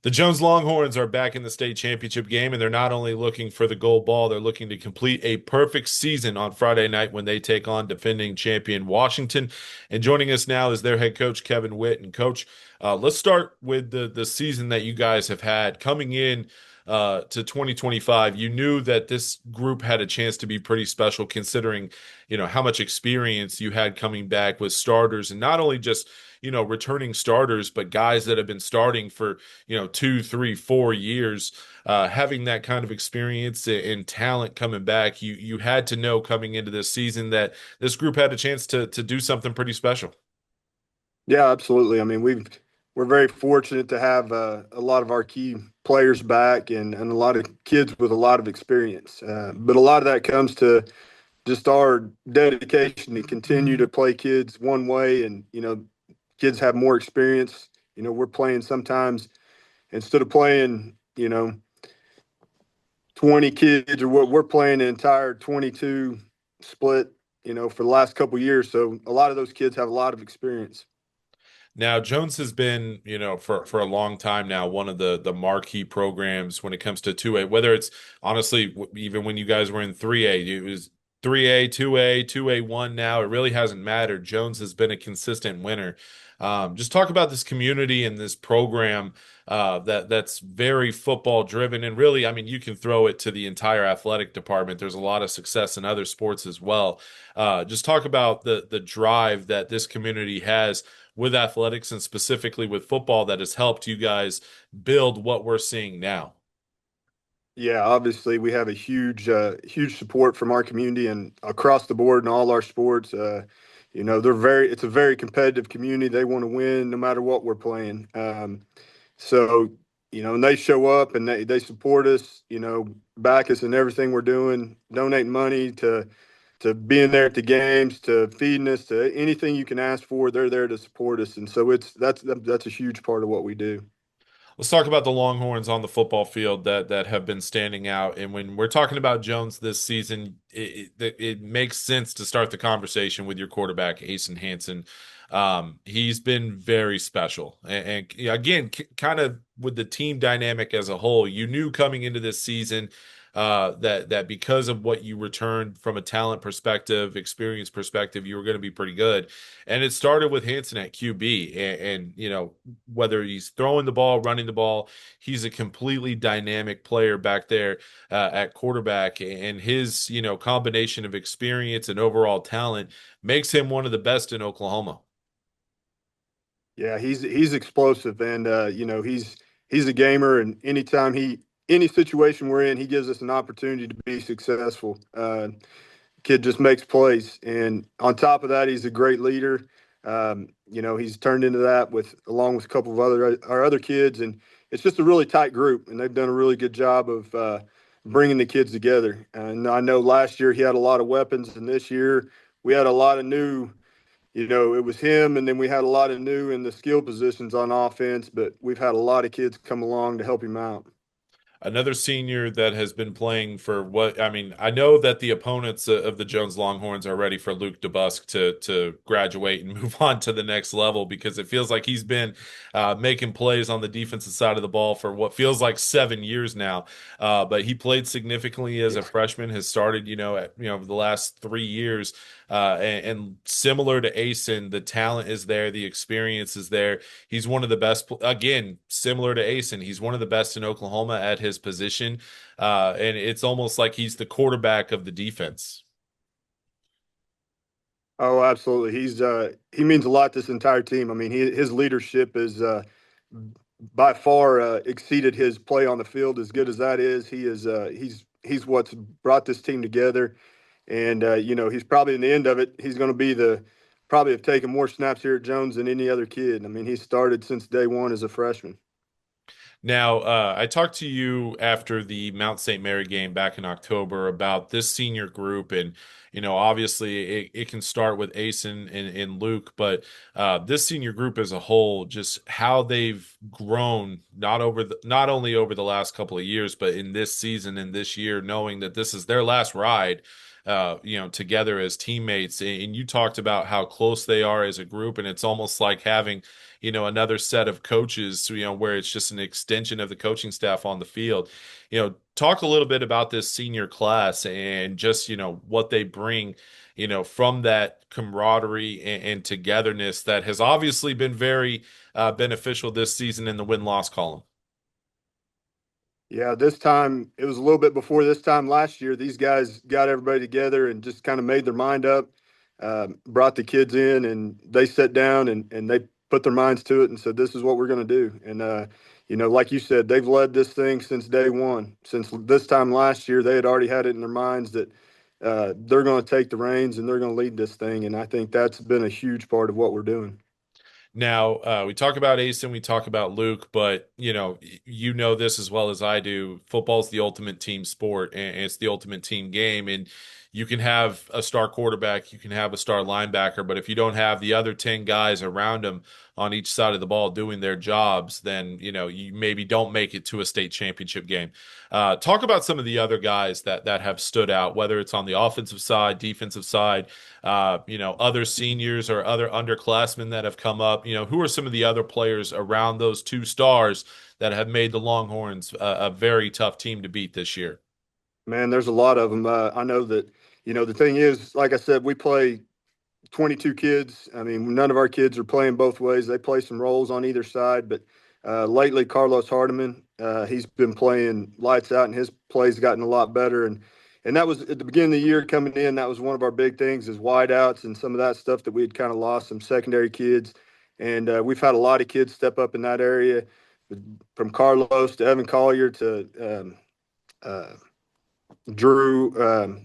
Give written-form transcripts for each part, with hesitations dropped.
The Jones Longhorns are back in the state championship game, and they're not only looking for the gold ball, they're looking to complete a perfect season on Friday night when they take on defending champion Washington. And joining us now is their head coach, Kevin Witt. And coach, let's start with the season that you guys have had coming in to 2025. You knew that this group had a chance to be pretty special, considering how much experience you had coming back with starters, and not only just returning starters, but guys that have been starting for 2, 3, 4 years, having that kind of experience and talent coming back. You had to know coming into this season that this group had a chance to do something pretty special. Yeah, absolutely. I mean, we're very fortunate to have a lot of our key players back and a lot of kids with a lot of experience. But a lot of that comes to just our dedication to continue to play kids one way, and kids have more experience. We're playing sometimes instead of playing 20 kids or what we're playing an entire 22 split. For the last couple of years, so a lot of those kids have a lot of experience. Now, Jones has been, for a long time now, one of the marquee programs when it comes to 2A, whether it's honestly, even when you guys were in 3A, it was 3A, 2A, 2A1 now. It really hasn't mattered. Jones has been a consistent winner. Just talk about this community and this program that's very football driven. And really, I mean, you can throw it to the entire athletic department. There's a lot of success in other sports as well. Just talk about the drive that this community has with athletics and specifically with football that has helped you guys build what we're seeing now. Yeah, obviously we have a huge support from our community and across the board in all our sports. It's a very competitive community. They want to win no matter what we're playing. So, and they show up and they support us, back us in everything we're doing, donating money to being there at the games, to feeding us, to anything you can ask for. They're there to support us, and so that's a huge part of what we do. Let's talk about the Longhorns on the football field that have been standing out. And when we're talking about Jones this season, it makes sense to start the conversation with your quarterback, Acyn Hansen. He's been very special. And again, kind of with the team dynamic as a whole, you knew coming into this season that because of what you returned from a talent perspective, experience perspective, you were going to be pretty good. And it started with Hansen at QB, and whether he's throwing the ball, running the ball, he's a completely dynamic player back there at quarterback, and his combination of experience and overall talent makes him one of the best in Oklahoma. Yeah, he's explosive, and he's a gamer, and any situation we're in, he gives us an opportunity to be successful. Kid just makes plays, and on top of that, he's a great leader. He's turned into that with along with a couple of our other kids, and it's just a really tight group, and they've done a really good job of bringing the kids together. And I know last year he had a lot of weapons, and this year we had a lot of new. It was him, and then we had a lot of new in the skill positions on offense, but we've had a lot of kids come along to help him out. Another senior that has been playing for what I mean, I know that the opponents of the Jones Longhorns are ready for Luke DeBusk to graduate and move on to the next level because it feels like he's been making plays on the defensive side of the ball for what feels like 7 years now. But he played significantly as a freshman, has started, the last 3 years. And similar to Acyn, the talent is there, the experience is there. He's one of the best, again, similar to Acyn, he's one of the best in Oklahoma at his position. And it's almost like he's the quarterback of the defense. Oh, absolutely. He means a lot to this entire team. I mean, his leadership is by far exceeded his play on the field. As good as that is, he's what's brought this team together. And he's probably in the end of it. He's going to be the probably have taken more snaps here at Jones than any other kid. I mean, he started since day one as a freshman. Now, I talked to you after the Mount St. Mary game back in October about this senior group, and Obviously it can start with Acyn and Luke, but this senior group as a whole, just how they've grown, not only over the last couple of years, but in this season and this year, knowing that this is their last ride. Together as teammates, and you talked about how close they are as a group, and it's almost like having, another set of coaches, where it's just an extension of the coaching staff on the field. Talk a little bit about this senior class and just, what they bring, from that camaraderie and togetherness that has obviously been very beneficial this season in the win-loss column. Yeah, this time it was a little bit before this time last year. These guys got everybody together and just kind of made their mind up, brought the kids in, and they sat down and they put their minds to it and said, "This is what we're going to do." And like you said, they've led this thing since day one. Since this time last year, they had already had it in their minds that they're going to take the reins and they're going to lead this thing. And I think that's been a huge part of what we're doing. Now, we talk about Acyn, we talk about Luke, but this as well as I do. Football's the ultimate team sport, and it's the ultimate team game. And you can have a star quarterback, you can have a star linebacker, but if you don't have the other 10 guys around them on each side of the ball doing their jobs, then you maybe don't make it to a state championship game. Talk about some of the other guys that have stood out, whether it's on the offensive side, defensive side, other seniors or other underclassmen that have come up. Who are some of the other players around those two stars that have made the Longhorns a very tough team to beat this year? Man, there's a lot of them. I know that, the thing is, like I said, we play 22 kids. I mean, none of our kids are playing both ways. They play some roles on either side, but lately, Carlos Hardiman, he's been playing lights out, and his play's gotten a lot better. And that was at the beginning of the year coming in. That was one of our big things is wideouts and some of that stuff that we had kind of lost some secondary kids, and we've had a lot of kids step up in that area, from Carlos to Evan Collier to uh, Drew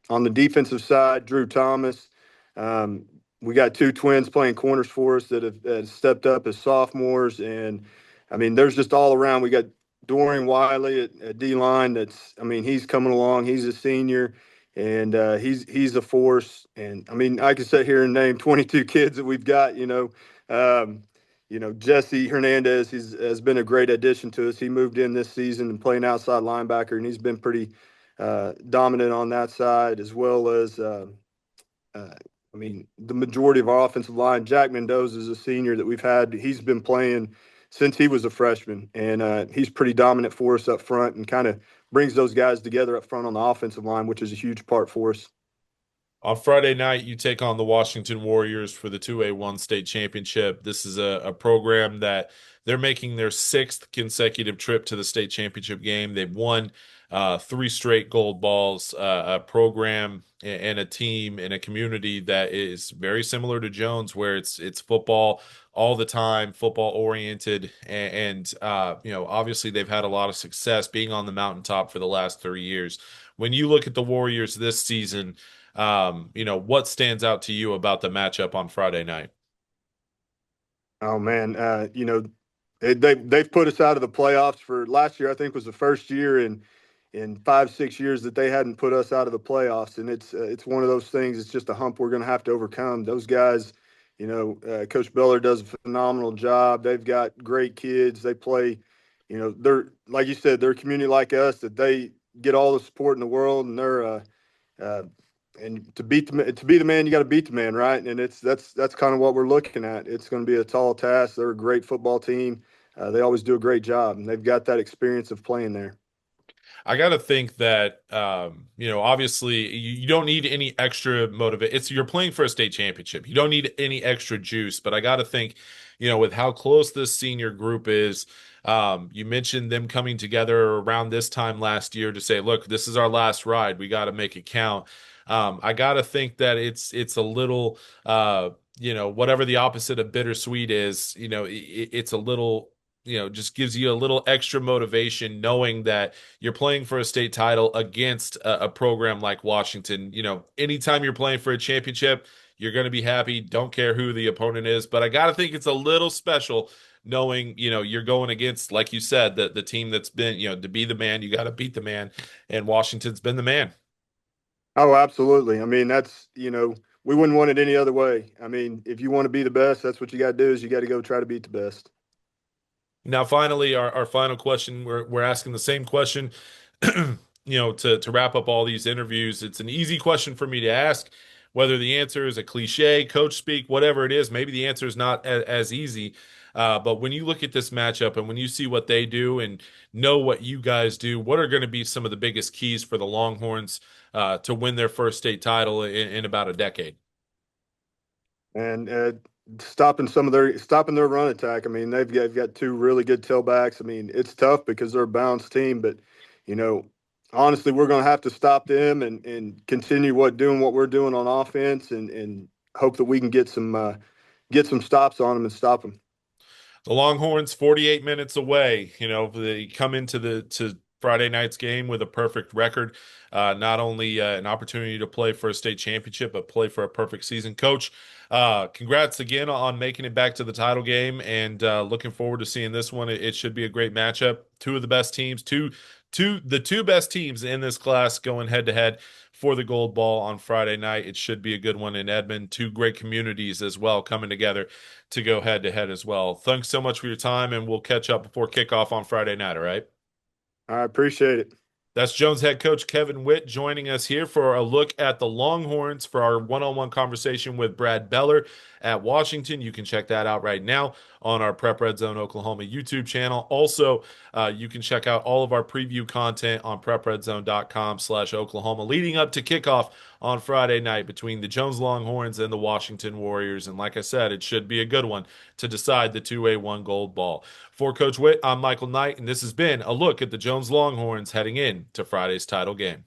on the defensive side, Drew Thomas. Um, we got two twins playing corners for us that have stepped up as sophomores, and I mean, there's just all around. We got Dorian Wiley at D line. I mean, he's coming along. He's a senior, and he's a force. And I mean, I could sit here and name 22 kids that we've got. Jesse Hernandez has been a great addition to us. He moved in this season and playing outside linebacker, and he's been pretty dominant on that side, as well as, I mean, the majority of our offensive line. Jack Mendoza is a senior that we've had. He's been playing since he was a freshman, and he's pretty dominant for us up front and kind of brings those guys together up front on the offensive line, which is a huge part for us. On Friday night, you take on the Washington Warriors for the 2A1 state championship. This is a program that they're making their sixth consecutive trip to the state championship game. They've won three straight gold balls, a program and a team and a community that is very similar to Jones, where it's football all the time, football oriented, and obviously they've had a lot of success being on the mountaintop for the last 3 years. When you look at the Warriors this season, what stands out to you about the matchup on Friday night? Oh man, they've put us out of the playoffs for last year. I think was the first year in 5 6 years that they hadn't put us out of the playoffs, and it's one of those things. It's just a hump we're going to have to overcome. Those guys, Coach Beller does a phenomenal job. They've got great kids. They play, they're like you said, they're a community like us that they get all the support in the world, and they're uh, and to be the man, you got to beat the man, right? And that's kind of what we're looking at. It's going to be a tall task. They're a great football team. They always do a great job, and they've got that experience of playing there. I got to think that obviously you don't need any extra motivate. You're playing for a state championship. You don't need any extra juice, but I got to think, with how close this senior group is, you mentioned them coming together around this time last year to say, look, this is our last ride. We got to make it count. I got to think that it's a little, whatever the opposite of bittersweet is, it's a little, just gives you a little extra motivation knowing that you're playing for a state title against a program like Washington. Anytime you're playing for a championship, you're going to be happy. Don't care who the opponent is. But I got to think it's a little special knowing, you're going against, like you said, the team that's been, to be the man, you got to beat the man. And Washington's been the man. Oh, absolutely. I mean, that's, we wouldn't want it any other way. I mean, if you want to be the best, that's what you got to do is you got to go try to beat the best. Now, finally, our final question, we're asking the same question, to wrap up all these interviews. It's an easy question for me to ask. Whether the answer is a cliche, coach speak, whatever it is, maybe the answer is not as easy. But when you look at this matchup and when you see what they do and know what you guys do, what are going to be some of the biggest keys for the Longhorns to win their first state title in about a decade? And stopping their run attack. I mean, they've got two really good tailbacks. I mean, it's tough because they're a balanced team, but you know, honestly, we're going to have to stop them and continue doing what we're doing on offense and hope that we can get some stops on them and stop them. The Longhorns 48 minutes away. They come into the to Friday night's game with a perfect record. Not only an opportunity to play for a state championship, but play for a perfect season. Coach, congrats again on making it back to the title game, and looking forward to seeing this one. It should be a great matchup. Two of the best teams, the two best teams in this class going head to head for the gold ball on Friday night. It should be a good one in Edmond. Two great communities as well coming together to go head to head as well. Thanks so much for your time, and we'll catch up before kickoff on Friday night. All right. I appreciate it. That's Jones head coach Kevin Witt joining us here for a look at the Longhorns for our one-on-one conversation with Brad Beller at Washington. You can check that out right now on our Prep Red Zone Oklahoma YouTube channel. Also, you can check out all of our preview content on prepredzone.com/Oklahoma leading up to kickoff on Friday night between the Jones Longhorns and the Washington Warriors. And like I said, it should be a good one to decide the 2A1 gold ball. For Coach Witt, I'm Michael Knight, and this has been a look at the Jones Longhorns heading in to Friday's title game.